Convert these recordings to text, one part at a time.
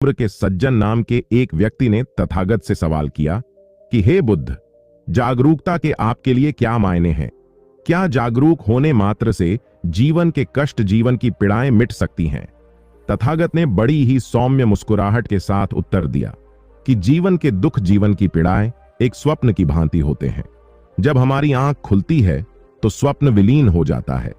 उम्र के सज्जन नाम के एक व्यक्ति ने तथागत से सवाल किया कि हे बुद्ध, जागरूकता के आपके लिए क्या मायने हैं? क्या जागरूक होने मात्र से जीवन के कष्ट, जीवन की पीड़ाएं मिट सकती हैं? तथागत ने बड़ी ही सौम्य मुस्कुराहट के साथ उत्तर दिया कि जीवन के दुख, जीवन की पीड़ाएं एक स्वप्न की भांति होते हैं। जब हमारी आंख खुलती है तो स्वप्न विलीन हो जाता है,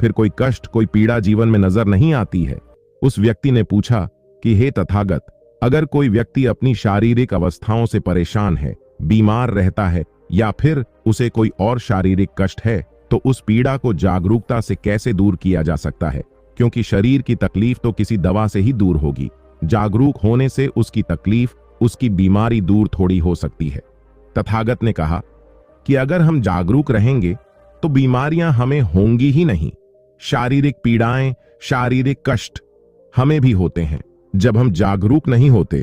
फिर कोई कष्ट, कोई पीड़ा जीवन में नजर नहीं आती है। उस व्यक्ति ने पूछा कि हे तथागत, अगर कोई व्यक्ति अपनी शारीरिक अवस्थाओं से परेशान है, बीमार रहता है या फिर उसे कोई और शारीरिक कष्ट है, तो उस पीड़ा को जागरूकता से कैसे दूर किया जा सकता है? क्योंकि शरीर की तकलीफ तो किसी दवा से ही दूर होगी। जागरूक होने से उसकी तकलीफ, उसकी बीमारी दूर थोड़ी हो सकती है। तथागत ने कहा कि अगर हम जागरूक रहेंगे तो बीमारियां हमें होंगी ही नहीं। शारीरिक पीड़ाएं, शारीरिक कष्ट हमें भी होते हैं जब हम जागरूक नहीं होते।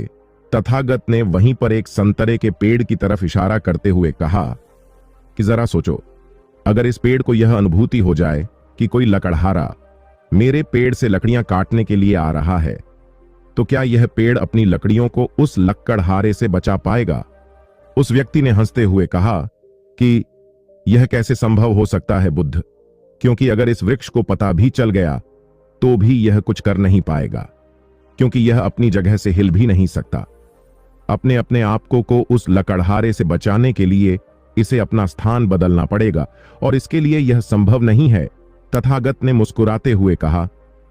तथागत ने वहीं पर एक संतरे के पेड़ की तरफ इशारा करते हुए कहा कि जरा सोचो, अगर इस पेड़ को यह अनुभूति हो जाए कि कोई लकड़हारा मेरे पेड़ से लकड़ियां काटने के लिए आ रहा है, तो क्या यह पेड़ अपनी लकड़ियों को उस लकड़हारे से बचा पाएगा? उस व्यक्ति ने हंसते हुए कहा कि यह कैसे संभव हो सकता है बुद्ध, क्योंकि अगर इस वृक्ष को पता भी चल गया तो भी यह कुछ कर नहीं पाएगा, क्योंकि यह अपनी जगह से हिल भी नहीं सकता। अपने अपने आप को उस लकड़हारे से बचाने के लिए इसे अपना स्थान बदलना पड़ेगा, और इसके लिए यह संभव नहीं है। तथागत ने मुस्कुराते हुए कहा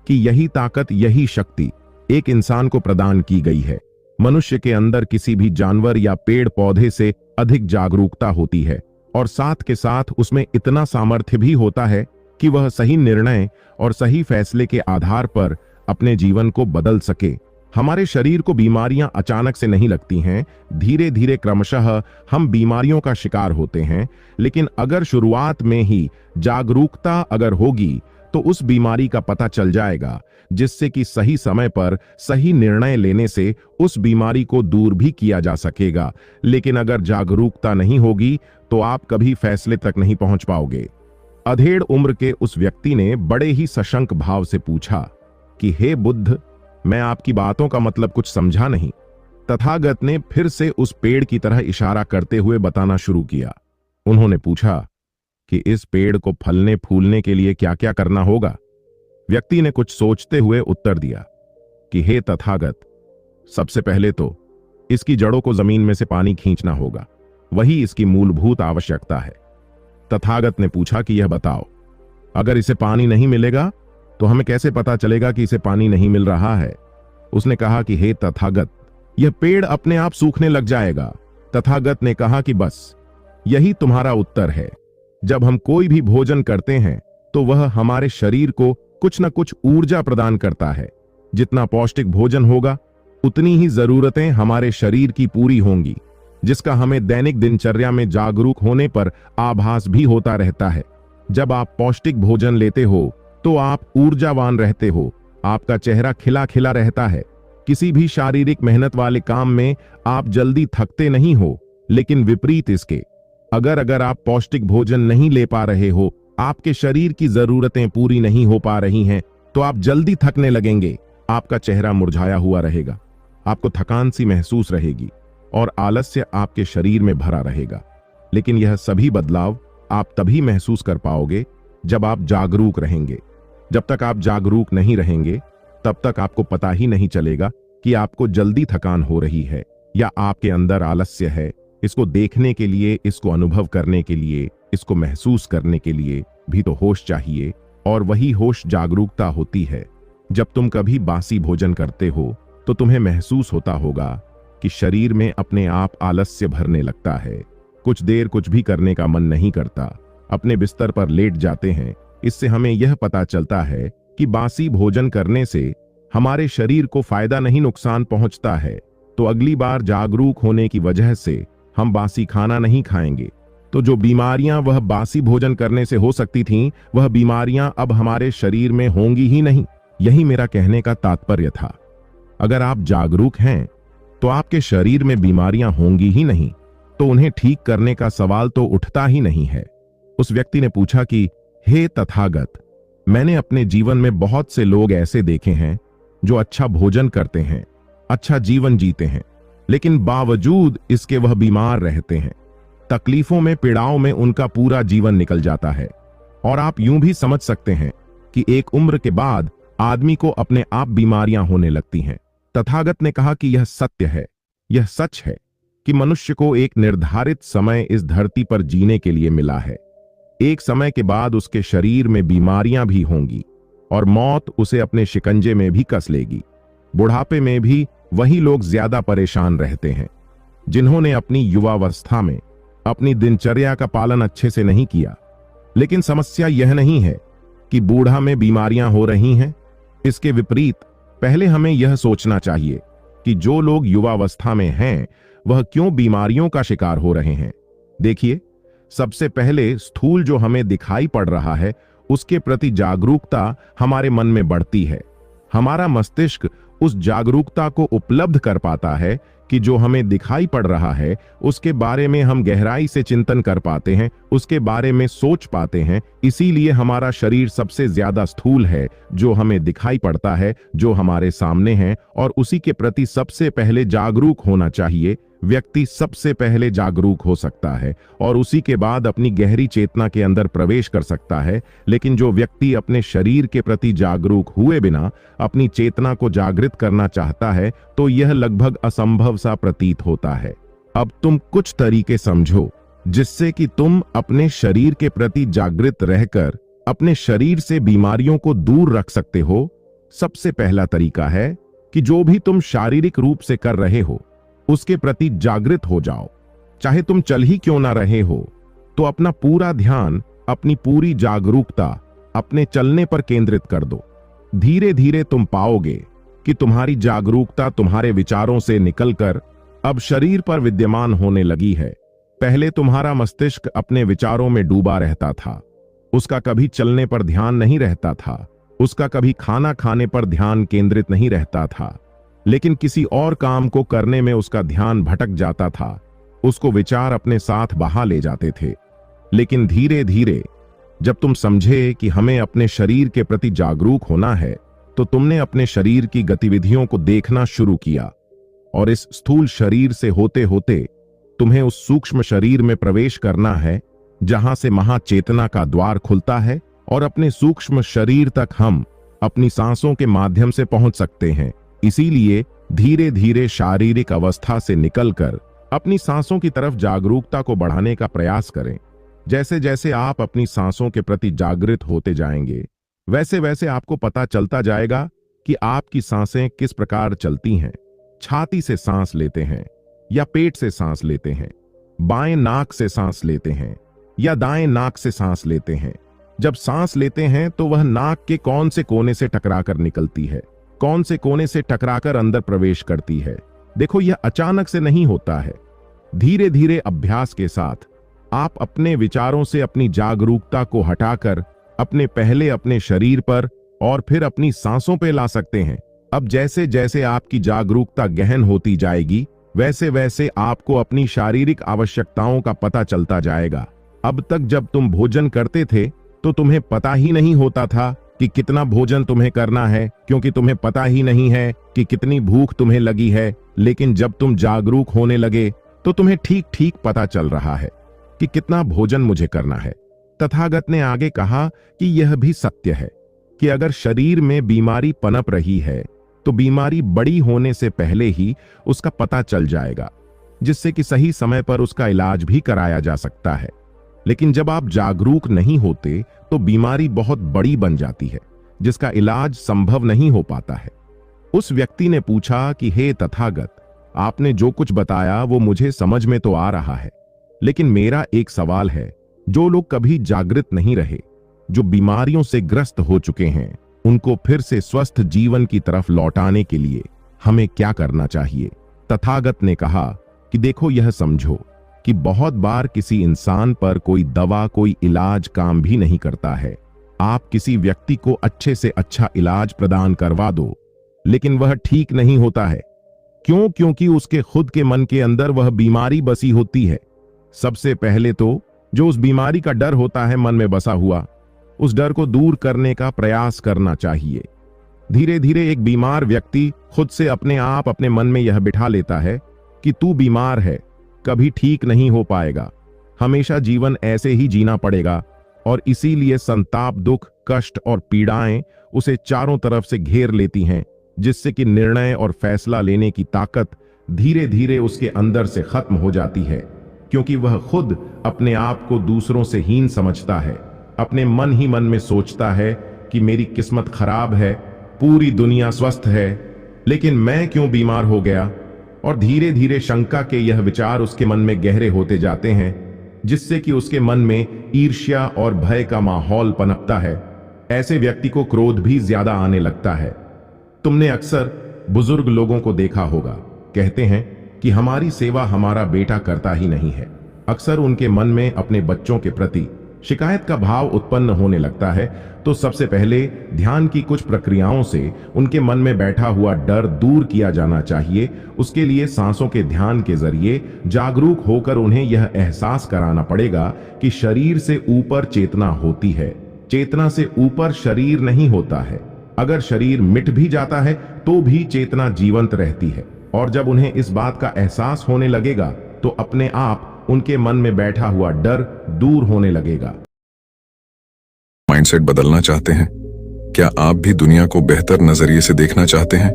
कि यही ताकत, यही शक्ति एक इंसान को प्रदान की गई है। मनुष्य के अंदर किसी भी जानवर या पेड़ पौधे से अधिक जागरूकता होती है, और साथ के साथ उसमें इतना सामर्थ्य भी होता है कि वह सही निर्णय और सही फैसले के आधार पर अपने जीवन को बदल सके। हमारे शरीर को बीमारियां अचानक से नहीं लगती हैं, धीरे धीरे क्रमशः हम बीमारियों का शिकार होते हैं। लेकिन अगर शुरुआत में ही जागरूकता अगर होगी तो उस बीमारी का पता चल जाएगा, जिससे कि सही समय पर सही निर्णय लेने से उस बीमारी को दूर भी किया जा सकेगा। लेकिन अगर जागरूकता नहीं होगी तो आप कभी फैसले तक नहीं पहुंच पाओगे। अधेड़ उम्र के उस व्यक्ति ने बड़े ही सशंक भाव से पूछा कि हे बुद्ध, मैं आपकी बातों का मतलब कुछ समझा नहीं। तथागत ने फिर से उस पेड़ की तरह इशारा करते हुए बताना शुरू किया। उन्होंने पूछा कि इस पेड़ को फलने फूलने के लिए क्या क्या करना होगा? व्यक्ति ने कुछ सोचते हुए उत्तर दिया कि हे तथागत, सबसे पहले तो इसकी जड़ों को जमीन में से पानी खींचना होगा, वही इसकी मूलभूत आवश्यकता है। तथागत ने पूछा कि यह बताओ, अगर इसे पानी नहीं मिलेगा तो हमें कैसे पता चलेगा कि इसे पानी नहीं मिल रहा है? उसने कहा कि हे तथागत, यह पेड़ अपने आप सूखने लग जाएगा। तथागत ने कहा कि बस यही तुम्हारा उत्तर है। जब हम कोई भी भोजन करते हैं तो वह हमारे शरीर को कुछ न कुछ ऊर्जा प्रदान करता है। जितना पौष्टिक भोजन होगा उतनी ही जरूरतें हमारे शरीर की पूरी होंगी, जिसका हमें दैनिक दिनचर्या में जागरूक होने पर आभास भी होता रहता है। जब आप पौष्टिक भोजन लेते हो तो आप ऊर्जावान रहते हो, आपका चेहरा खिला खिला रहता है। किसी भी शारीरिक मेहनत वाले काम में आप जल्दी थकते नहीं हो। लेकिन विपरीत इसके, अगर आप पौष्टिक भोजन नहीं ले पा रहे हो, आपके शरीर की जरूरतें पूरी नहीं हो पा रही हैं, तो आप जल्दी थकने लगेंगे। आपका चेहरा मुरझाया हुआ रहेगा, आपको थकान सी महसूस रहेगी और आलस्य आपके शरीर में भरा रहेगा। लेकिन यह सभी बदलाव आप तभी महसूस कर पाओगे जब आप जागरूक रहेंगे। जब तक आप जागरूक नहीं रहेंगे तब तक आपको पता ही नहीं चलेगा कि आपको जल्दी थकान हो रही है या आपके अंदर आलस्य है। इसको देखने के लिए, इसको अनुभव करने के लिए, इसको महसूस करने के लिए भी तो होश चाहिए, और वही होश जागरूकता होती है। जब तुम कभी बासी भोजन करते हो तो तुम्हें महसूस होता होगा कि शरीर में अपने आप आलस्य भरने लगता है। कुछ देर कुछ भी करने का मन नहीं करता, अपने बिस्तर पर लेट जाते हैं। इससे हमें यह पता चलता है कि बासी भोजन करने से हमारे शरीर को फायदा नहीं, नुकसान पहुंचता है। तो अगली बार जागरूक होने की वजह से हम बासी खाना नहीं खाएंगे। तो जो बीमारियां वह बासी भोजन करने से हो सकती थीं, वह बीमारियां अब हमारे शरीर में होंगी ही नहीं। यही मेरा कहने का तात्पर्य था। अगर आप जागरूक हैं तो आपके शरीर में बीमारियां होंगी ही नहीं, तो उन्हें ठीक करने का सवाल तो उठता ही नहीं है। उस व्यक्ति ने पूछा कि हे तथागत, मैंने अपने जीवन में बहुत से लोग ऐसे देखे हैं जो अच्छा भोजन करते हैं अच्छा जीवन जीते हैं, लेकिन बावजूद इसके वह बीमार रहते हैं। तकलीफों में, पीड़ाओं में उनका पूरा जीवन निकल जाता है। और आप यूं भी समझ सकते हैं कि एक उम्र के बाद आदमी को अपने आप बीमारियां होने लगती हैं। तथागत ने कहा कि यह सत्य है, यह सच है कि मनुष्य को एक निर्धारित समय इस धरती पर जीने के लिए मिला है। एक समय के बाद उसके शरीर में बीमारियां भी होंगी और मौत उसे अपने शिकंजे में भी कस लेगी। बुढ़ापे में भी वही लोग ज्यादा परेशान रहते हैं जिन्होंने अपनी युवावस्था में अपनी दिनचर्या का पालन अच्छे से नहीं किया। लेकिन समस्या यह नहीं है कि बूढ़ा में बीमारियां हो रही हैं। इसके विपरीत पहले हमें यह सोचना चाहिए कि जो लोग युवावस्था में हैं वह क्यों बीमारियों का शिकार हो रहे हैं। देखिए, सबसे पहले स्थूल जो हमें दिखाई पड़ रहा है उसके प्रति जागरूकता हमारे मन में बढ़ती है। हमारा मस्तिष्क उस जागरूकता को उपलब्ध कर पाता है कि जो हमें दिखाई पड़ रहा है उसके बारे में हम गहराई से चिंतन कर पाते हैं, उसके बारे में सोच पाते हैं। इसीलिए हमारा शरीर सबसे ज्यादा स्थूल है जो हमें दिखाई पड़ता है, जो हमारे सामने है, और उसी के प्रति सबसे पहले जागरूक होना चाहिए। व्यक्ति सबसे पहले जागरूक हो सकता है और उसी के बाद अपनी गहरी चेतना के अंदर प्रवेश कर सकता है। लेकिन जो व्यक्ति अपने शरीर के प्रति जागरूक हुए बिना अपनी चेतना को जागृत करना चाहता है तो यह लगभग असंभव सा प्रतीत होता है। अब तुम कुछ तरीके समझो जिससे कि तुम अपने शरीर के प्रति जागृत रहकर अपने शरीर से बीमारियों को दूर रख सकते हो। सबसे पहला तरीका है कि जो भी तुम शारीरिक रूप से कर रहे हो उसके प्रति जागृत हो जाओ। चाहे तुम चल ही क्यों ना रहे हो तो अपना पूरा ध्यान, अपनी पूरी जागरूकता अपने चलने पर केंद्रित कर दो। धीरे धीरे तुम पाओगे कि तुम्हारी जागरूकता तुम्हारे विचारों से निकलकर अब शरीर पर विद्यमान होने लगी है। पहले तुम्हारा मस्तिष्क अपने विचारों में डूबा रहता था, उसका कभी चलने पर ध्यान नहीं रहता था, उसका कभी खाना खाने पर ध्यान केंद्रित नहीं रहता था, लेकिन किसी और काम को करने में उसका ध्यान भटक जाता था, उसको विचार अपने साथ बहा ले जाते थे। लेकिन धीरे धीरे जब तुम समझे कि हमें अपने शरीर के प्रति जागरूक होना है तो तुमने अपने शरीर की गतिविधियों को देखना शुरू किया और इस स्थूल शरीर से होते होते तुम्हें उस सूक्ष्म शरीर में प्रवेश करना है जहां से महाचेतना का द्वार खुलता है और अपने सूक्ष्म शरीर तक हम अपनी सांसों के माध्यम से पहुंच सकते हैं। इसीलिए धीरे धीरे शारीरिक अवस्था से निकलकर अपनी सांसों की तरफ जागरूकता को बढ़ाने का प्रयास करें। जैसे जैसे आप अपनी सांसों के प्रति जागृत होते जाएंगे वैसे वैसे आपको पता चलता जाएगा कि आपकी सांसें किस प्रकार चलती हैं। छाती से सांस लेते हैं या पेट से सांस लेते हैं, बाएं नाक से सांस लेते हैं या दाएं नाक से सांस लेते हैं। जब सांस लेते हैं तो वह नाक के कौन से कोने से टकराकर निकलती है, कौन से कोने से टकराकर अंदर प्रवेश करती है। देखो, यह अचानक से नहीं होता है। धीरे धीरे अभ्यास के साथ आप अपने विचारों से अपनी जागरूकता को हटाकर पहले अपने शरीर पर और फिर अपनी सांसों पे ला सकते हैं। अब जैसे जैसे आपकी जागरूकता गहन होती जाएगी वैसे वैसे आपको अपनी शारीरिक आवश्यकताओं का पता चलता जाएगा। अब तक जब तुम भोजन करते थे तो तुम्हें पता ही नहीं होता था कि कितना भोजन तुम्हें करना है, क्योंकि तुम्हें पता ही नहीं है कि कितनी भूख तुम्हें लगी है। लेकिन जब तुम जागरूक होने लगे तो तुम्हें ठीक ठीक पता चल रहा है कि कितना भोजन मुझे करना है। तथागत ने आगे कहा कि यह भी सत्य है कि अगर शरीर में बीमारी पनप रही है तो बीमारी बड़ी होने से पहले ही उसका पता चल जाएगा, जिससे कि सही समय पर उसका इलाज भी कराया जा सकता है। लेकिन जब आप जागरूक नहीं होते तो बीमारी बहुत बड़ी बन जाती है जिसका इलाज संभव नहीं हो पाता है। उस व्यक्ति ने पूछा कि हे तथागत, आपने जो कुछ बताया वो मुझे समझ में तो आ रहा है, लेकिन मेरा एक सवाल है। जो लोग कभी जागृत नहीं रहे, जो बीमारियों से ग्रस्त हो चुके हैं, उनको फिर से स्वस्थ जीवन की तरफ लौटाने के लिए हमें क्या करना चाहिए? तथागत ने कहा कि देखो, यह समझो कि बहुत बार किसी इंसान पर कोई दवा, कोई इलाज काम भी नहीं करता है। आप किसी व्यक्ति को अच्छे से अच्छा इलाज प्रदान करवा दो, लेकिन वह ठीक नहीं होता है। क्यों? क्योंकि उसके खुद के मन के अंदर वह बीमारी बसी होती है। सबसे पहले तो जो उस बीमारी का डर होता है मन में बसा हुआ, उस डर को दूर करने का प्रयास करना चाहिए। धीरे धीरे एक बीमार व्यक्ति खुद से अपने आप अपने मन में यह बिठा लेता है कि तू बीमार है, कभी ठीक नहीं हो पाएगा, हमेशा जीवन ऐसे ही जीना पड़ेगा। और इसीलिए संताप, दुख, कष्ट और पीड़ाएं उसे चारों तरफ से घेर लेती हैं, जिससे कि निर्णय और फैसला लेने की ताकत धीरे धीरे उसके अंदर से खत्म हो जाती है, क्योंकि वह खुद अपने आप को दूसरों से हीन समझता है। अपने मन ही मन में सोचता है कि मेरी किस्मत खराब है, पूरी दुनिया स्वस्थ है, लेकिन मैं क्यों बीमार हो गया। और धीरे धीरे शंका के यह विचार उसके मन में गहरे होते जाते हैं, जिससे कि उसके मन में ईर्ष्या और भय का माहौल पनपता है। ऐसे व्यक्ति को क्रोध भी ज्यादा आने लगता है। तुमने अक्सर बुजुर्ग लोगों को देखा होगा, कहते हैं कि हमारी सेवा हमारा बेटा करता ही नहीं है। अक्सर उनके मन में अपने बच्चों के प्रति शिकायत का भाव उत्पन्न होने लगता है। तो सबसे पहले ध्यान की कुछ प्रक्रियाओं से उनके मन में बैठा हुआ डर दूर किया जाना चाहिए। उसके लिए सांसों के ध्यान के जरिए जागरूक होकर उन्हें यह एहसास कराना पड़ेगा कि शरीर से ऊपर चेतना होती है, चेतना से ऊपर शरीर नहीं होता है। अगर शरीर मिट भी जाता है तो भी चेतना जीवंत रहती है। और जब उन्हें इस बात का एहसास होने लगेगा तो अपने आप उनके मन में बैठा हुआ डर दूर होने लगेगा। माइंडसेट बदलना चाहते हैं? क्या आप भी दुनिया को बेहतर नजरिए से देखना चाहते हैं?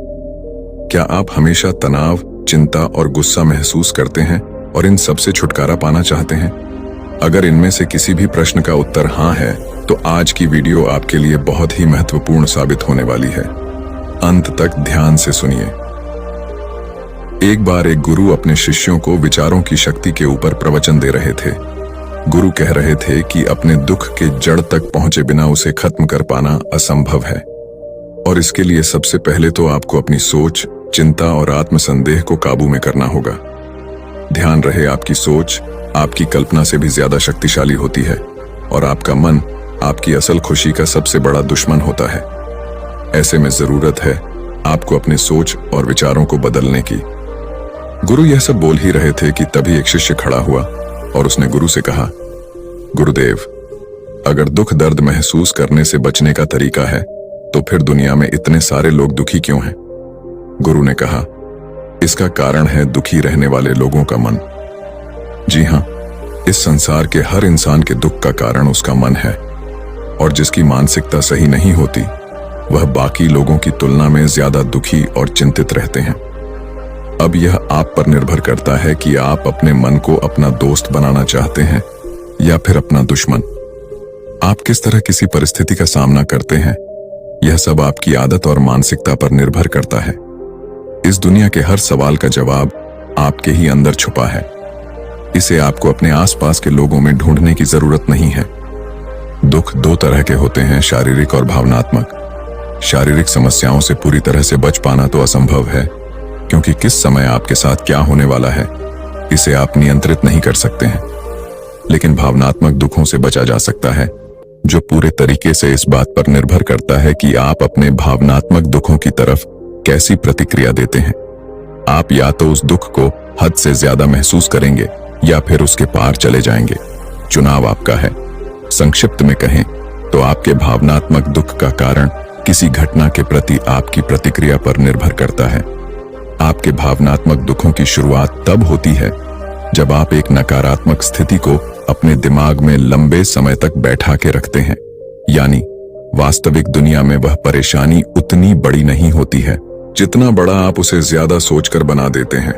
क्या आप हमेशा तनाव, चिंता और गुस्सा महसूस करते हैं और इन सब से छुटकारा पाना चाहते हैं? अगर इनमें से किसी भी प्रश्न का उत्तर हाँ है, तो आज की वीडियो आपके लिए बहुत ही महत्वपूर्ण साबित होने वाली है। अंत तक ध्यान से सुनिए। एक बार एक गुरु अपने शिष्यों को विचारों की शक्ति के ऊपर प्रवचन दे रहे थे। गुरु कह रहे थे कि अपने दुख के जड़ तक पहुंचे बिना उसे खत्म कर पाना असंभव है, और इसके लिए सबसे पहले तो आपको अपनी सोच, चिंता और आत्मसंदेह को काबू में करना होगा। ध्यान रहे, आपकी सोच आपकी कल्पना से भी ज्यादा शक्तिशाली होती है, और आपका मन आपकी असल खुशी का सबसे बड़ा दुश्मन होता है। ऐसे में जरूरत है आपको अपने सोच और विचारों को बदलने की। गुरु यह सब बोल ही रहे थे कि तभी एक शिष्य खड़ा हुआ और उसने गुरु से कहा, गुरुदेव, अगर दुख दर्द महसूस करने से बचने का तरीका है तो फिर दुनिया में इतने सारे लोग दुखी क्यों हैं? गुरु ने कहा, इसका कारण है दुखी रहने वाले लोगों का मन। जी हां, इस संसार के हर इंसान के दुख का कारण उसका मन है, और जिसकी मानसिकता सही नहीं होती वह बाकी लोगों की तुलना में ज्यादा दुखी और चिंतित रहते हैं। अब यह आप पर निर्भर करता है कि आप अपने मन को अपना दोस्त बनाना चाहते हैं या फिर अपना दुश्मन। आप किस तरह किसी परिस्थिति का सामना करते हैं, यह सब आपकी आदत और मानसिकता पर निर्भर करता है। इस दुनिया के हर सवाल का जवाब आपके ही अंदर छुपा है। इसे आपको अपने आसपास के लोगों में ढूंढने की जरूरत नहीं है। दुख दो तरह के होते हैं, शारीरिक और भावनात्मक। शारीरिक समस्याओं से पूरी तरह से बच पाना तो असंभव है, क्योंकि किस समय आपके साथ क्या होने वाला है इसे आप नियंत्रित नहीं कर सकते हैं। लेकिन भावनात्मक दुखों से बचा जा सकता है, जो पूरे तरीके से इस बात पर निर्भर करता है कि आप अपने भावनात्मक दुखों की तरफ कैसी प्रतिक्रिया देते हैं। आप या तो उस दुख को हद से ज्यादा महसूस करेंगे या फिर उसके पार चले जाएंगे। चुनाव आपका है। संक्षिप्त में कहें तो आपके भावनात्मक दुख का कारण किसी घटना के प्रति आपकी प्रतिक्रिया पर निर्भर करता है। आपके भावनात्मक दुखों की शुरुआत तब होती है जब आप एक नकारात्मक स्थिति को अपने दिमाग में लंबे समय तक बैठा के रखते हैं। यानी वास्तविक दुनिया में वह परेशानी उतनी बड़ी नहीं होती है जितना बड़ा आप उसे ज्यादा सोचकर बना देते हैं।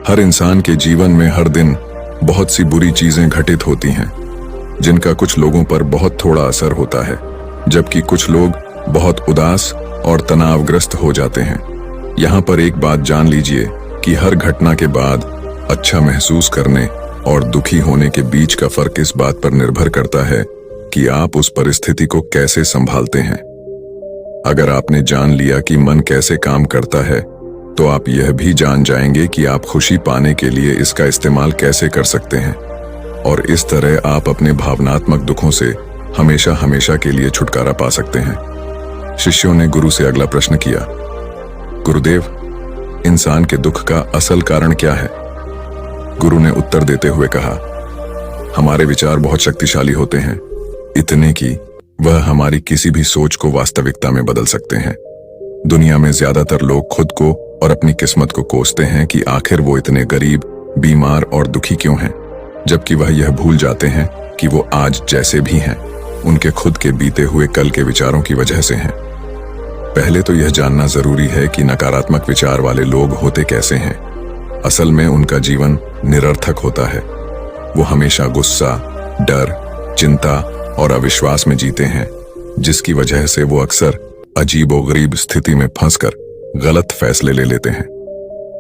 हर इंसान के जीवन में हर दिन बहुत सी बुरी चीजें घटित होती हैं, जिनका कुछ लोगों पर बहुत थोड़ा असर होता है, जबकि कुछ लोग बहुत उदास और तनावग्रस्त हो जाते हैं। यहाँ पर एक बात जान लीजिए कि हर घटना के बाद अच्छा महसूस करने और दुखी होने के बीच का फर्क इस बात पर निर्भर करता है कि आप उस परिस्थिति को कैसे संभालते हैं। अगर आपने जान लिया कि मन कैसे काम करता है, तो आप यह भी जान जाएंगे कि आप खुशी पाने के लिए इसका इस्तेमाल कैसे कर सकते हैं, और इस तरह आप अपने भावनात्मक दुखों से हमेशा हमेशा के लिए छुटकारा पा सकते हैं। शिष्यों ने गुरु से अगला प्रश्न किया, गुरुदेव, इंसान के दुख का असल कारण क्या है? गुरु ने उत्तर देते हुए कहा, हमारे विचार बहुत शक्तिशाली होते हैं, इतने कि वह हमारी किसी भी सोच को वास्तविकता में बदल सकते हैं। दुनिया में ज्यादातर लोग खुद को और अपनी किस्मत को कोसते हैं कि आखिर वो इतने गरीब, बीमार और दुखी क्यों हैं, जबकि वह यह भूल जाते हैं कि वो आज जैसे भी हैं उनके खुद के बीते हुए कल के विचारों की वजह से हैं। पहले तो यह जानना जरूरी है कि नकारात्मक विचार वाले लोग होते कैसे हैं। असल में उनका जीवन निरर्थक होता है। वो हमेशा गुस्सा, डर, चिंता और अविश्वास में जीते हैं, जिसकी वजह से वो अक्सर अजीबोगरीब स्थिति में फंसकर गलत फैसले ले लेते हैं।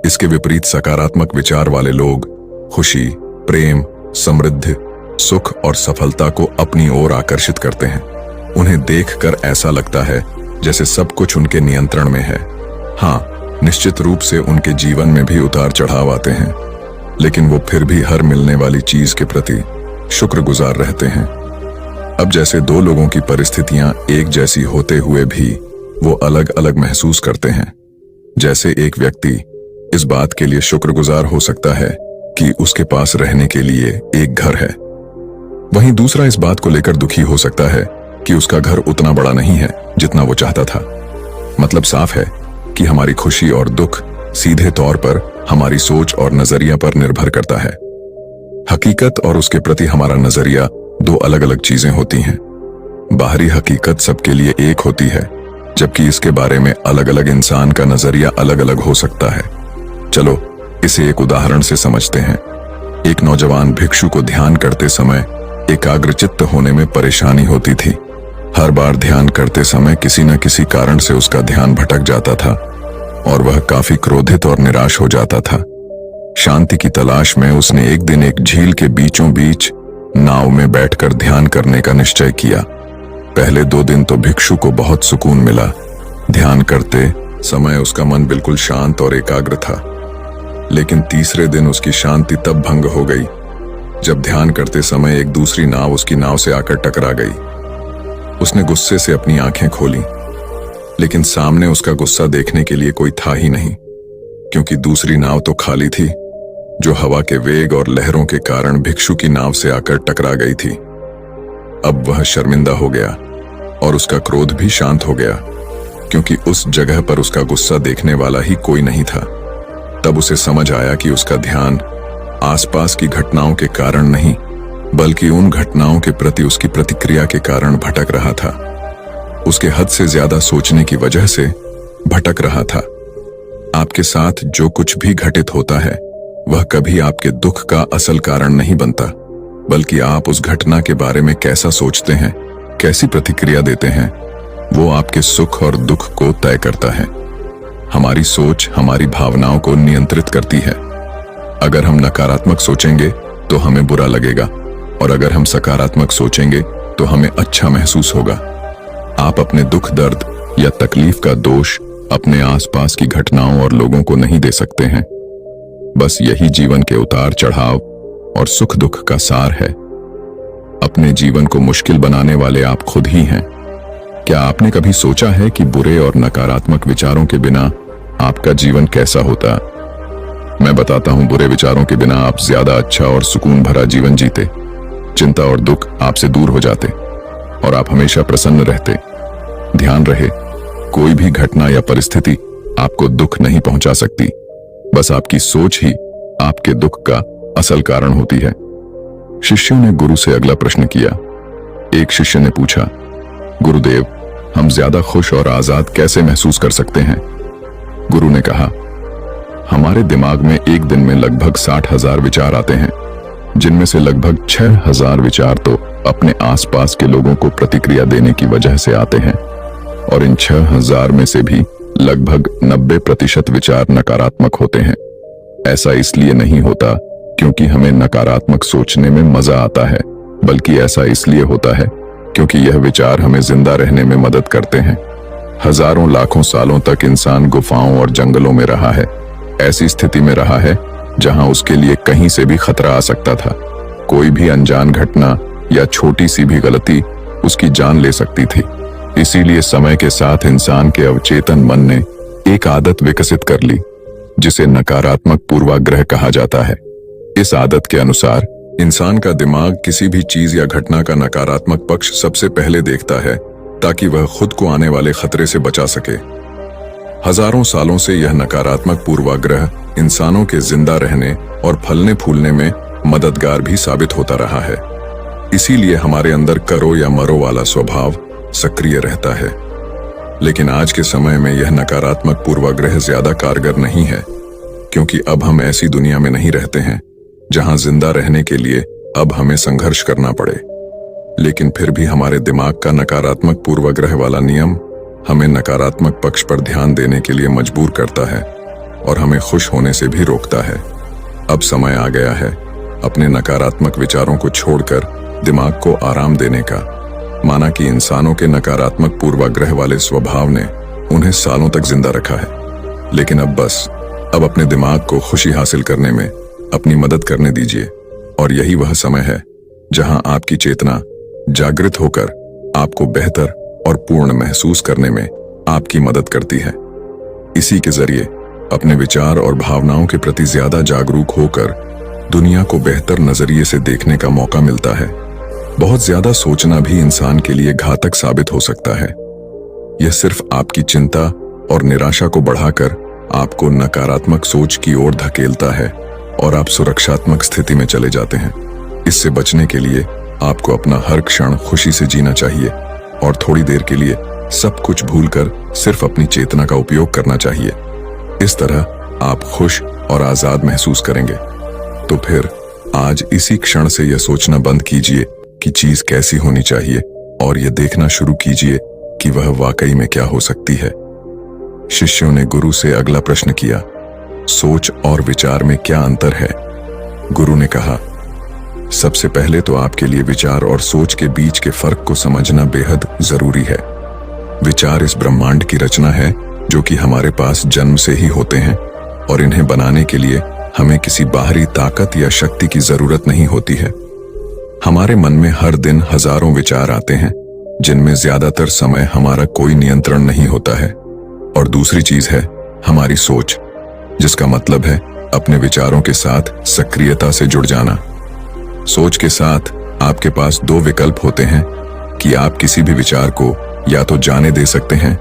इसके विपरीत सकारात्मक विचार वाले लोग खुशी, प्रेम, समृद्धि, सुख और सफलता को अपनी ओर आकर्षित करते हैं। उन्हें देखकर ऐसा लगता है जैसे सब कुछ उनके नियंत्रण में है। हाँ, निश्चित रूप से उनके जीवन में भी उतार चढ़ाव आते हैं, लेकिन वो फिर भी हर मिलने वाली चीज के प्रति शुक्रगुजार रहते हैं। अब जैसे दो लोगों की परिस्थितियां एक जैसी होते हुए भी वो अलग अलग महसूस करते हैं। जैसे एक व्यक्ति इस बात के लिए शुक्रगुजार हो सकता है कि उसके पास रहने के लिए एक घर है, वहीं दूसरा इस बात को लेकर दुखी हो सकता है कि उसका घर उतना बड़ा नहीं है जितना वो चाहता था। मतलब साफ है कि हमारी खुशी और दुख सीधे तौर पर हमारी सोच और नजरिया पर निर्भर करता है। हकीकत और उसके प्रति हमारा नजरिया दो अलग अलग चीजें होती हैं। बाहरी हकीकत सबके लिए एक होती है, जबकि इसके बारे में अलग अलग इंसान का नजरिया अलग अलग हो सकता है। चलो इसे एक उदाहरण से समझते हैं। एक नौजवान भिक्षु को ध्यान करते समय एकाग्रचित्त होने में परेशानी होती थी। हर बार ध्यान करते समय किसी न किसी कारण से उसका ध्यान भटक जाता था और वह काफी क्रोधित और निराश हो जाता था। शांति की तलाश में उसने एक दिन एक झील के बीचों बीच नाव में बैठकर ध्यान करने का निश्चय किया। पहले 2 दिन तो भिक्षु को बहुत सुकून मिला। ध्यान करते समय उसका मन बिल्कुल शांत और एकाग्र था। लेकिन तीसरे दिन उसकी शांति तब भंग हो गई जब ध्यान करते समय एक दूसरी नाव उसकी नाव से आकर टकरा गई। उसने गुस्से से अपनी आंखें खोली, लेकिन सामने उसका गुस्सा देखने के लिए कोई था ही नहीं, क्योंकि दूसरी नाव तो खाली थी, जो हवा के वेग और लहरों के कारण भिक्षु की नाव से आकर टकरा गई थी। अब वह शर्मिंदा हो गया और उसका क्रोध भी शांत हो गया, क्योंकि उस जगह पर उसका गुस्सा देखने वाला ही कोई नहीं था। तब उसे समझ आया कि उसका ध्यान आसपास की घटनाओं के कारण नहीं, बल्कि उन घटनाओं के प्रति उसकी प्रतिक्रिया के कारण भटक रहा था। उसके हद से ज्यादा सोचने की वजह से भटक रहा था। आपके साथ जो कुछ भी घटित होता है वह कभी आपके दुख का असल कारण नहीं बनता, बल्कि आप उस घटना के बारे में कैसा सोचते हैं, कैसी प्रतिक्रिया देते हैं, वो आपके सुख और दुख को तय करता है। हमारी सोच हमारी भावनाओं को नियंत्रित करती है। अगर हम नकारात्मक सोचेंगे तो हमें बुरा लगेगा, और अगर हम सकारात्मक सोचेंगे तो हमें अच्छा महसूस होगा। आप अपने दुख, दर्द या तकलीफ का दोष अपने आसपास की घटनाओं और लोगों को नहीं दे सकते हैं। बस यही जीवन के उतार चढ़ाव और सुख दुख का सार है। अपने जीवन को मुश्किल बनाने वाले आप खुद ही हैं। क्या आपने कभी सोचा है कि बुरे और नकारात्मक विचारों के बिना आपका जीवन कैसा होता? मैं बताता हूं, बुरे विचारों के बिना आप ज्यादा अच्छा और सुकून भरा जीवन जीते। चिंता और दुख आपसे दूर हो जाते और आप हमेशा प्रसन्न रहते। ध्यान रहे, कोई भी घटना या परिस्थिति आपको दुख नहीं पहुंचा सकती। बस आपकी सोच ही आपके दुख का असल कारण होती है। शिष्यों ने गुरु से अगला प्रश्न किया। एक शिष्य ने पूछा, गुरुदेव, हम ज्यादा खुश और आजाद कैसे महसूस कर सकते हैं? गुरु ने कहा, हमारे दिमाग में एक दिन में लगभग 60,000 विचार आते हैं, जिनमें से लगभग 6,000 विचार तो अपने आसपास के लोगों को प्रतिक्रिया देने की वजह से आते हैं, और इन 6,000 में से भी लगभग 90% विचार नकारात्मक होते हैं। ऐसा इसलिए नहीं होता क्योंकि हमें नकारात्मक सोचने में मजा आता है, बल्कि ऐसा इसलिए होता है क्योंकि यह विचार हमें जिंदा रहने में मदद करते हैं। हजारों लाखों सालों तक इंसान गुफाओं और जंगलों में रहा है, ऐसी स्थिति में रहा है जहां उसके लिए कहीं से भी खतरा आ सकता था। कोई भी अनजान घटना या छोटी सी भी गलती उसकी जान ले सकती थी। इसीलिए समय के साथ इंसान के अवचेतन मन ने एक आदत विकसित कर ली, जिसे नकारात्मक पूर्वाग्रह कहा जाता है। इस आदत के अनुसार इंसान का दिमाग किसी भी चीज या घटना का नकारात्मक पक्ष सबसे पहले देखता है, ताकि वह खुद को आने वाले खतरे से बचा सके। हजारों सालों से यह नकारात्मक पूर्वाग्रह इंसानों के जिंदा रहने और फलने फूलने में मददगार भी साबित होता रहा है। इसीलिए हमारे अंदर करो या मरो वाला स्वभाव सक्रिय रहता है। लेकिन आज के समय में यह नकारात्मक पूर्वाग्रह ज्यादा कारगर नहीं है, क्योंकि अब हम ऐसी दुनिया में नहीं रहते हैं जहां जिंदा रहने के लिए अब हमें संघर्ष करना पड़े। लेकिन फिर भी हमारे दिमाग का नकारात्मक पूर्वाग्रह वाला नियम हमें नकारात्मक पक्ष पर ध्यान देने के लिए मजबूर करता है और हमें खुश होने से भी रोकता है। अब समय आ गया है अपने नकारात्मक विचारों को छोड़कर दिमाग को आराम देने का। माना कि इंसानों के नकारात्मक पूर्वाग्रह वाले स्वभाव ने उन्हें सालों तक जिंदा रखा है, लेकिन अब अपने दिमाग को खुशी हासिल करने में अपनी मदद करने दीजिए। और यही वह समय है जहां आपकी चेतना जागृत होकर आपको बेहतर और पूर्ण महसूस करने में आपकी मदद करती है। इसी के जरिए अपने विचार और भावनाओं के प्रति ज्यादा जागरूक होकर दुनिया को बेहतर नजरिए से देखने का मौका मिलता है। बहुत ज्यादा सोचना भी इंसान के लिए घातक साबित हो सकता है। यह सिर्फ आपकी चिंता और निराशा को बढ़ाकर आपको नकारात्मक सोच की ओर धकेलता है और आप सुरक्षात्मक स्थिति में चले जाते हैं। इससे बचने के लिए आपको अपना हर क्षण खुशी से जीना चाहिए और थोड़ी देर के लिए सब कुछ भूलकर सिर्फ अपनी चेतना का उपयोग करना चाहिए। इस तरह आप खुश और आजाद महसूस करेंगे। तो फिर आज इसी क्षण से यह सोचना बंद कीजिए कि चीज कैसी होनी चाहिए और यह देखना शुरू कीजिए कि वह वाकई में क्या हो सकती है। शिष्यों ने गुरु से अगला प्रश्न किया, सोच और विचार में क्या अंतर है? गुरु ने कहा, सबसे पहले तो आपके लिए विचार और सोच के बीच के फर्क को समझना बेहद जरूरी है। विचार इस ब्रह्मांड की रचना है जो कि हमारे पास जन्म से ही होते हैं और इन्हें बनाने के लिए हमें किसी बाहरी ताकत या शक्ति की जरूरत नहीं होती है। हमारे मन में हर दिन हजारों विचार आते हैं जिनमें ज्यादातर समय हमारा कोई नियंत्रण नहीं होता है। और दूसरी चीज है हमारी सोच, जिसका मतलब है अपने विचारों के साथ सक्रियता से जुड़ जाना। सोच के साथ आपके पास दो विकल्प होते हैं कि आप किसी भी विचार को या तो जाने दे सकते हैं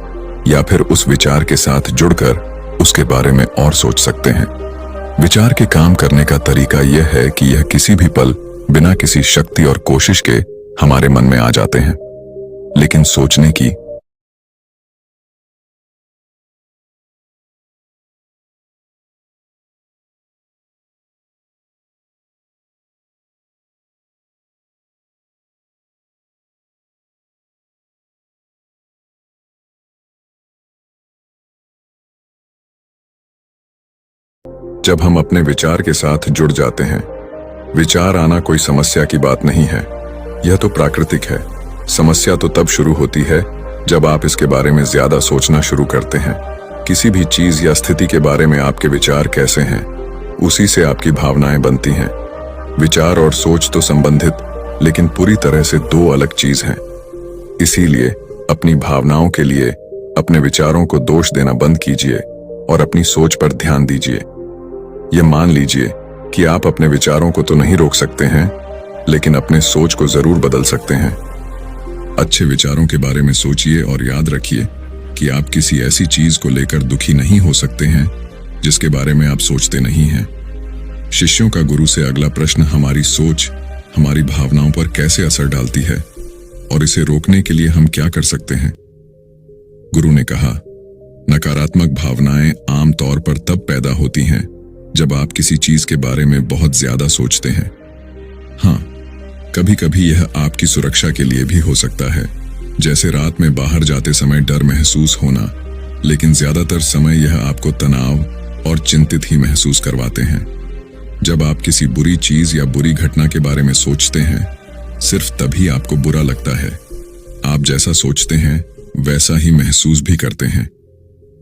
या फिर उस विचार के साथ जुड़कर उसके बारे में और सोच सकते हैं। विचार के काम करने का तरीका यह है कि यह किसी भी पल बिना किसी शक्ति और कोशिश के हमारे मन में आ जाते हैं। लेकिन सोचने की जब हम अपने विचार के साथ जुड़ जाते हैं, विचार आना कोई समस्या की बात नहीं है, यह तो प्राकृतिक है। समस्या तो तब शुरू होती है जब आप इसके बारे में ज्यादा सोचना शुरू करते हैं। किसी भी चीज या स्थिति के बारे में आपके विचार कैसे हैं, उसी से आपकी भावनाएं बनती हैं। विचार और सोच तो संबंधित लेकिन पूरी तरह से दो अलग चीज हैं। इसीलिए अपनी भावनाओं के लिए अपने विचारों को दोष देना बंद कीजिए और अपनी सोच पर ध्यान दीजिए। यह मान लीजिए कि आप अपने विचारों को तो नहीं रोक सकते हैं, लेकिन अपने सोच को जरूर बदल सकते हैं। अच्छे विचारों के बारे में सोचिए और याद रखिए कि आप किसी ऐसी चीज को लेकर दुखी नहीं हो सकते हैं जिसके बारे में आप सोचते नहीं हैं। शिष्यों का गुरु से अगला प्रश्न हमारी सोच हमारी भावनाओं पर कैसे असर डालती है और इसे रोकने के लिए हम क्या कर सकते हैं। गुरु ने कहा, नकारात्मक भावनाएं आम तौर पर तब पैदा होती हैं जब आप किसी चीज के बारे में बहुत ज्यादा सोचते हैं। हाँ, कभी कभी यह आपकी सुरक्षा के लिए भी हो सकता है, जैसे रात में बाहर जाते समय डर महसूस होना, लेकिन ज्यादातर समय यह आपको तनाव और चिंतित ही महसूस करवाते हैं। जब आप किसी बुरी चीज या बुरी घटना के बारे में सोचते हैं, सिर्फ तभी आपको बुरा लगता है। आप जैसा सोचते हैं वैसा ही महसूस भी करते हैं।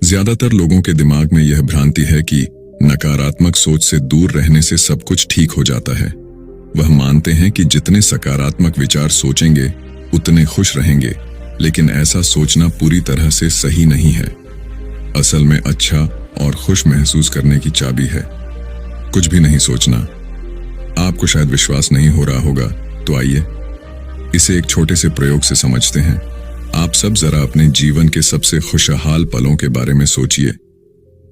ज्यादातर लोगों के दिमाग में यह भ्रांति है कि नकारात्मक सोच से दूर रहने से सब कुछ ठीक हो जाता है। वह मानते हैं कि जितने सकारात्मक विचार सोचेंगे उतने खुश रहेंगे, लेकिन ऐसा सोचना पूरी तरह से सही नहीं है। असल में अच्छा और खुश महसूस करने की चाबी है कुछ भी नहीं सोचना। आपको शायद विश्वास नहीं हो रहा होगा, तो आइए इसे एक छोटे से प्रयोग से समझते हैं। आप सब जरा अपने जीवन के सबसे खुशहाल पलों के बारे में सोचिए।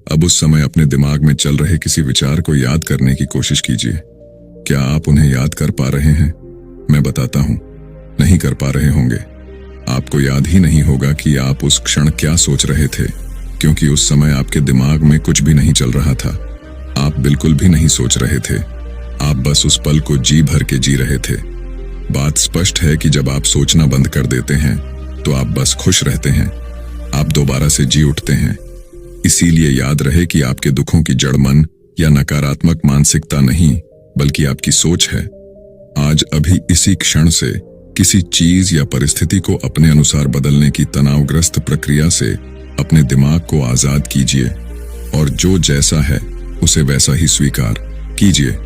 अब उस समय अपने दिमाग में चल रहे किसी विचार को याद करने की कोशिश कीजिए। क्या आप उन्हें याद कर पा रहे हैं? मैं बताता हूं, नहीं कर पा रहे होंगे। आपको याद ही नहीं होगा कि आप उस क्षण क्या सोच रहे थे, क्योंकि उस समय आपके दिमाग में कुछ भी नहीं चल रहा था। आप बिल्कुल भी नहीं सोच रहे थे, आप बस उस पल को जी भर के जी रहे थे। बात स्पष्ट है कि जब आप सोचना बंद कर देते हैं तो आप बस खुश रहते हैं, आप दोबारा से जी उठते हैं। इसीलिए याद रहे कि आपके दुखों की जड़ मन या नकारात्मक मानसिकता नहीं, बल्कि आपकी सोच है। आज अभी इसी क्षण से किसी चीज या परिस्थिति को अपने अनुसार बदलने की तनावग्रस्त प्रक्रिया से अपने दिमाग को आजाद कीजिए और जो जैसा है उसे वैसा ही स्वीकार कीजिए।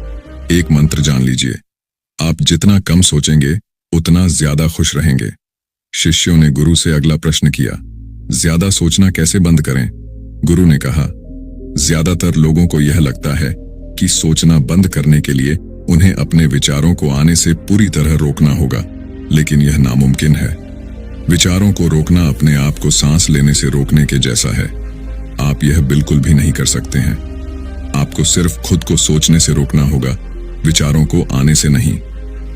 एक मंत्र जान लीजिए, आप जितना कम सोचेंगे उतना ज्यादा खुश रहेंगे। शिष्यों ने गुरु से अगला प्रश्न किया, ज्यादा सोचना कैसे बंद करें? गुरु ने कहा, ज्यादातर लोगों को यह लगता है कि सोचना बंद करने के लिए उन्हें अपने विचारों को आने से पूरी तरह रोकना होगा, लेकिन यह नामुमकिन है। विचारों को रोकना अपने आप को सांस लेने से रोकने के जैसा है। आप यह बिल्कुल भी नहीं कर सकते हैं। आपको सिर्फ खुद को सोचने से रोकना होगा, विचारों को आने से नहीं।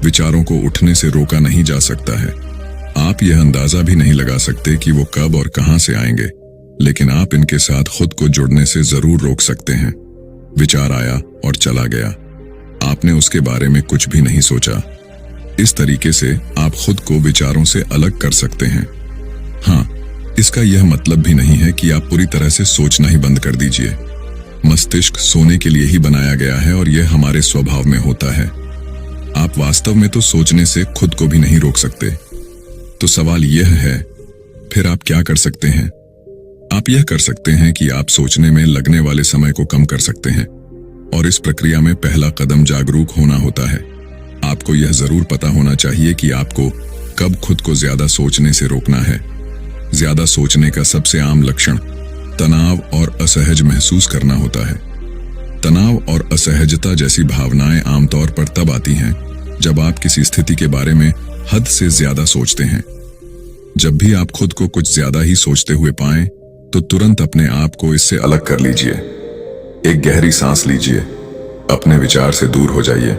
विचारों को उठने से रोका नहीं जा सकता है। आप यह अंदाजा भी नहीं लगा सकते कि वो कब और कहां से आएंगे, लेकिन आप इनके साथ खुद को जुड़ने से जरूर रोक सकते हैं। विचार आया और चला गया, आपने उसके बारे में कुछ भी नहीं सोचा। इस तरीके से आप खुद को विचारों से अलग कर सकते हैं। हाँ, इसका यह मतलब भी नहीं है कि आप पूरी तरह से सोचना ही बंद कर दीजिए। मस्तिष्क सोने के लिए ही बनाया गया है और यह हमारे स्वभाव में होता है। आप वास्तव में तो सोचने से खुद को भी नहीं रोक सकते। तो सवाल यह है, फिर आप क्या कर सकते हैं? आप यह कर सकते हैं कि आप सोचने में लगने वाले समय को कम कर सकते हैं, और इस प्रक्रिया में पहला कदम जागरूक होना होता है। आपको यह जरूर पता होना चाहिए कि आपको कब खुद को ज्यादा सोचने से रोकना है। ज्यादा सोचने का सबसे आम लक्षण तनाव और असहज महसूस करना होता है। तनाव और असहजता जैसी भावनाएं आमतौर पर तब आती हैं जब आप किसी स्थिति के बारे में हद से ज्यादा सोचते हैं। जब भी आप खुद को कुछ ज्यादा ही सोचते हुए पाएं, तो तुरंत अपने आप को इससे अलग कर लीजिए। एक गहरी सांस लीजिए, अपने विचार से दूर हो जाइए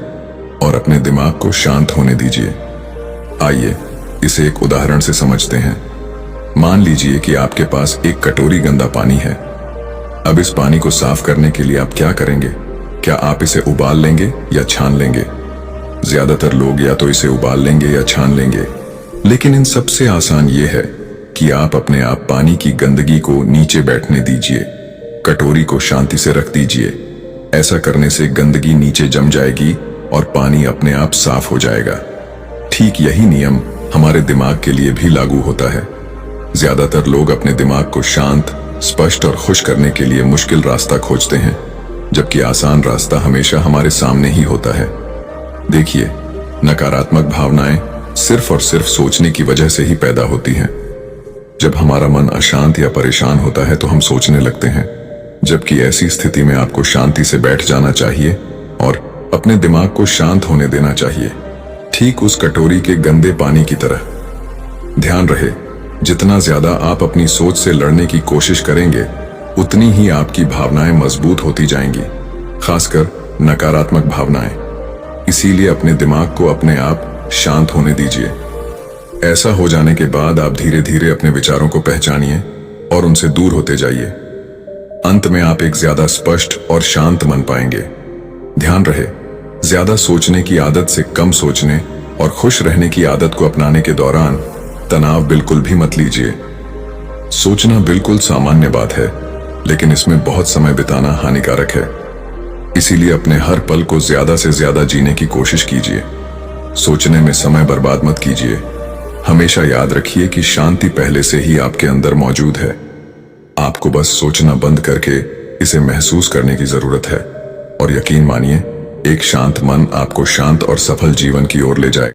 और अपने दिमाग को शांत होने दीजिए। आइए इसे एक उदाहरण से समझते हैं। मान लीजिए कि आपके पास एक कटोरी गंदा पानी है। अब इस पानी को साफ करने के लिए आप क्या करेंगे? क्या आप इसे उबाल लेंगे या छान लेंगे? ज्यादातर लोग या तो इसे उबाल लेंगे या छान लेंगे, लेकिन इन सबसे आसान यह है कि आप अपने आप पानी की गंदगी को नीचे बैठने दीजिए, कटोरी को शांति से रख दीजिए। ऐसा करने से गंदगी नीचे जम जाएगी और पानी अपने आप साफ हो जाएगा। ठीक यही नियम हमारे दिमाग के लिए भी लागू होता है। ज्यादातर लोग अपने दिमाग को शांत, स्पष्ट और खुश करने के लिए मुश्किल रास्ता खोजते हैं, जबकि आसान रास्ता हमेशा हमारे सामने ही होता है। देखिए, नकारात्मक भावनाएं सिर्फ और सिर्फ सोचने की वजह से ही पैदा होती हैं। जब हमारा मन अशांत या परेशान होता है तो हम सोचने लगते हैं, जबकि ऐसी स्थिति में आपको शांति से बैठ जाना चाहिए और अपने दिमाग को शांत होने देना चाहिए, ठीक उस कटोरी के गंदे पानी की तरह। ध्यान रहे, जितना ज्यादा आप अपनी सोच से लड़ने की कोशिश करेंगे, उतनी ही आपकी भावनाएं मजबूत होती जाएंगी, खासकर नकारात्मक भावनाएं। इसीलिए अपने दिमाग को अपने आप शांत होने दीजिए। ऐसा हो जाने के बाद आप धीरे धीरे अपने विचारों को पहचानिए और उनसे दूर होते जाइए। अंत में आप एक ज्यादा स्पष्ट और शांत मन पाएंगे। ध्यान रहे, ज्यादा सोचने की आदत से कम सोचने और खुश रहने की आदत को अपनाने के दौरान तनाव बिल्कुल भी मत लीजिए। सोचना बिल्कुल सामान्य बात है, लेकिन इसमें बहुत समय बिताना हानिकारक है। इसीलिए अपने हर पल को ज्यादा से ज्यादा जीने की कोशिश कीजिए। सोचने में समय बर्बाद मत कीजिए। हमेशा याद रखिए कि शांति पहले से ही आपके अंदर मौजूद है। आपको बस सोचना बंद करके इसे महसूस करने की जरूरत है, और यकीन मानिए, एक शांत मन आपको शांत और सफल जीवन की ओर ले जाए।